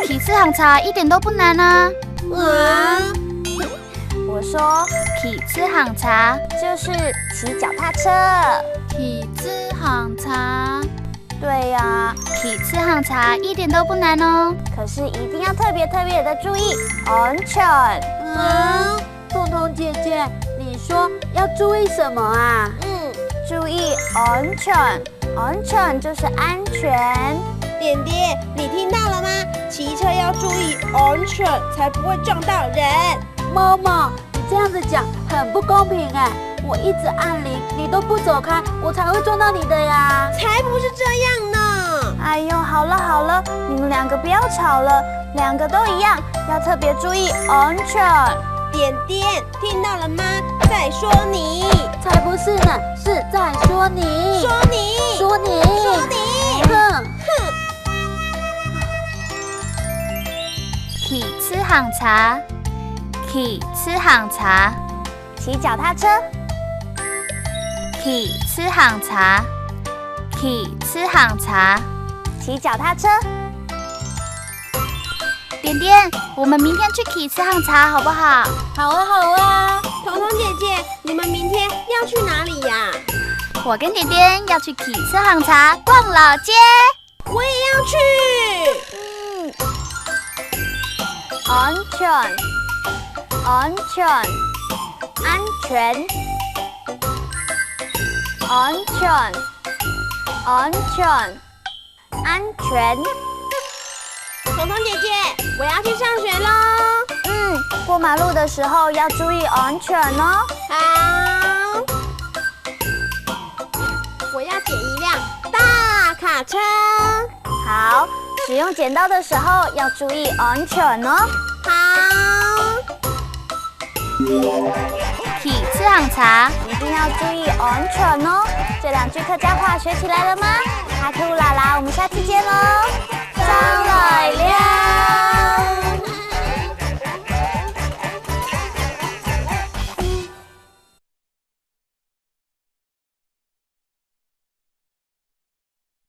骑次行茶一点都不难啊。我说骑次行茶就是骑脚踏车。骑次行茶。对呀，骑次行茶一点都不难哦。可是一定要特别的注意安全。彤彤姐姐，你说要注意什么啊？注意安全，安全就是安全。点点，你听到了吗？骑车要注意安全，才不会撞到人。妈妈，你这样子讲很不公平哎！我一直按铃，你都不走开，我才会撞到你的呀！才不是这样呢！哎呦，好了，你们两个不要吵了，两个都一样，要特别注意安全。点点，听到了吗？在说你，才不是呢，是在说你，说你，说你，说你，哼！骑次行茶，骑次行茶，骑脚踏车。骑次行茶，骑次行茶，骑脚踏车。点点，我们明天去骑次行茶好不好？好啊！彤彤姐姐，你们明天要去哪里呀？我跟点点要去骑次行茶逛老街。我也要去。安全，安全，安全，安全，安全，安全。彤彤姐姐，我要去上学喽。过马路的时候要注意安全哦。好，我要捡一辆大卡车。好，使用剪刀的时候要注意安全哦。好，骑次行茶，一定要注意安全哦。这两句客家话学起来了吗？阿兔啦啦，我们下次见喽。张来亮。